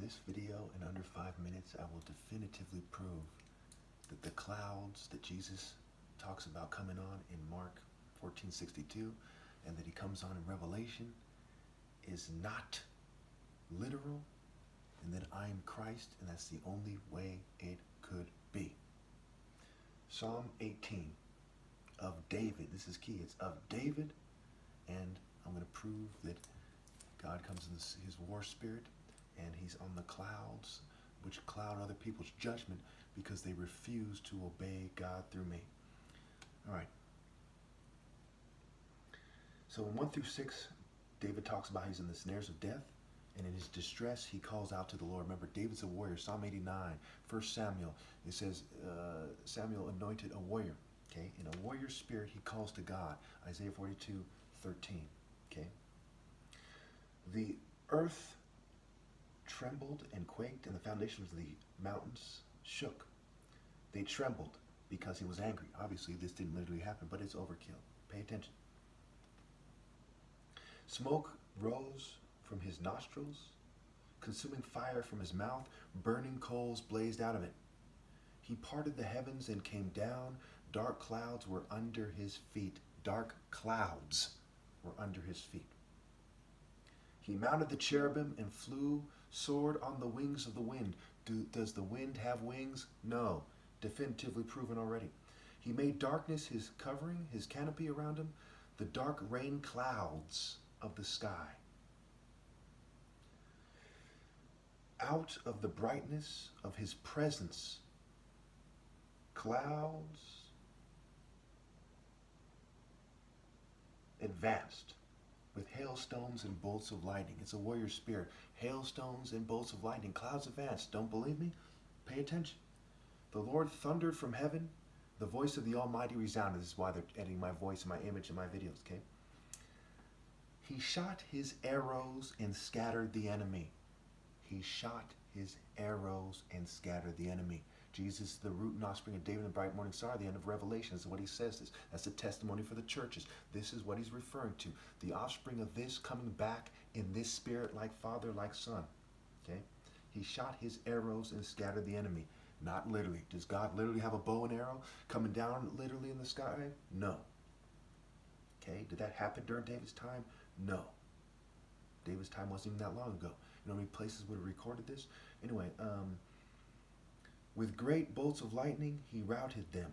this video, in under 5 minutes, I will definitively prove that the clouds that Jesus talks about coming on in Mark 14:62 and that he comes on in Revelation is not literal, and that I am Christ, and that's the only way it could be. Psalm 18 of David. This is key. It's of David, and I'm going to prove that God comes in his war spirit, and he's on the clouds, which cloud other people's judgment because they refuse to obey God through me. All right. So in 1 through 6, David talks about he's in the snares of death, and in his distress, he calls out to the Lord. Remember, David's a warrior. Psalm 89, 1 Samuel, it says Samuel anointed a warrior. Okay, in a warrior spirit, he calls to God. Isaiah 42:13. Okay. The earth trembled and quaked, and the foundations of the mountains shook. They trembled because he was angry. Obviously, this didn't literally happen, but it's overkill. Pay attention. Smoke rose from his nostrils, consuming fire from his mouth, burning coals blazed out of it. He parted the heavens and came down. Dark clouds were under his feet. Dark clouds were under his feet. He mounted the cherubim and flew, soared on the wings of the wind. Does the wind have wings? No. Definitively proven already. He made darkness his covering, his canopy around him, the dark rain clouds of the sky. Out of the brightness of his presence, clouds advanced with hailstones and bolts of lightning. It's a warrior spirit. Hailstones and bolts of lightning. Clouds advanced. Don't believe me? Pay attention. The Lord thundered from heaven. The voice of the Almighty resounded. This is why they're editing my voice and my image in my videos, okay? He shot his arrows and scattered the enemy. He shot his arrows and scattered the enemy. Jesus, the root and offspring of David and bright morning star, the end of Revelation, is what he says this. That's a testimony for the churches. This is what he's referring to. The offspring of this coming back in this spirit, like Father, like Son. Okay? He shot his arrows and scattered the enemy. Not literally. Does God literally have a bow and arrow coming down literally in the sky? No. Okay? Did that happen during David's time? No. David's time wasn't even that long ago. You know how many places would have recorded this? Anyway, with great bolts of lightning, he routed them.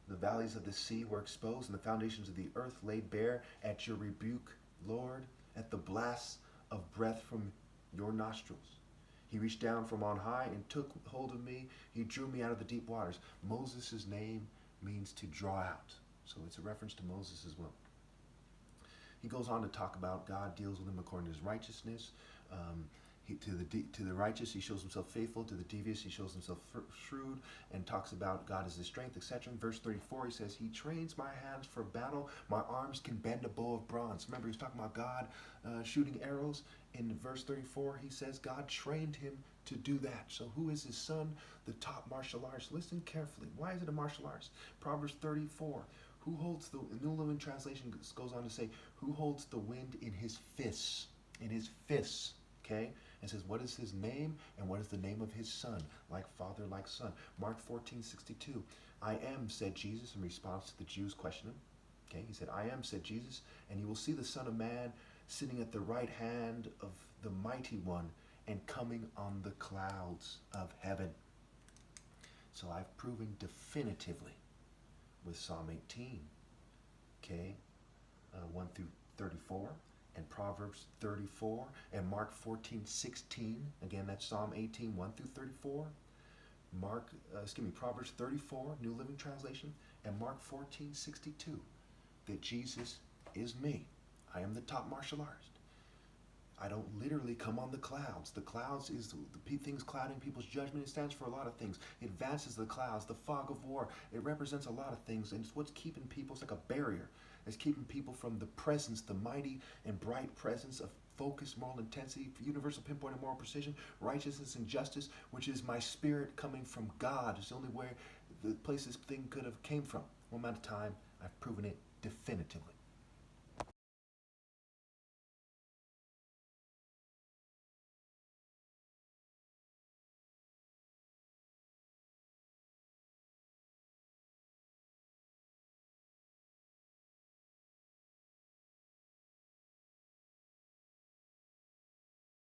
The valleys of the sea were exposed, and the foundations of the earth laid bare at your rebuke, Lord, at the blasts of breath from your nostrils. He reached down from on high and took hold of me. He drew me out of the deep waters. Moses' name means to draw out. So it's a reference to Moses as well. He goes on to talk about God deals with him according to his righteousness. To the righteous, he shows himself faithful. To the devious, he shows himself shrewd, and talks about God as his strength, etc. In verse 34, he says, he trains my hands for battle. My arms can bend a bow of bronze. Remember, he was talking about God shooting arrows. In verse 34, he says God trained him to do that. So who is his son? The top martial artist. Listen carefully. Why is it a martial artist? Proverbs 34. Who holds the New Living Translation goes on to say, who holds the wind in his fists? In his fists. Okay? And says, what is his name and what is the name of his son? Like father, like son. Mark 14:62. I am, said Jesus, in response to the Jews questioning him. Okay? He said, I am, said Jesus, and you will see the Son of Man sitting at the right hand of the Mighty One and coming on the clouds of heaven. So I've proven definitively with Psalm 18, okay, 1 through 34, and Proverbs 34, and Mark 14:16. Again, that's Psalm 18, 1 through 34. Proverbs 34, New Living Translation, and Mark 14:62. That Jesus is me. I am the top martial artist. I don't literally come on the clouds. The clouds is the things clouding people's judgment. It stands for a lot of things. It advances the clouds, the fog of war. It represents a lot of things, and it's what's keeping people. It's like a barrier. It's keeping people from the presence, the mighty and bright presence of focus, moral intensity, universal pinpoint and moral precision, righteousness and justice, which is my spirit coming from God. It's the only way the place this thing could have came from. One amount of time, I've proven it definitively.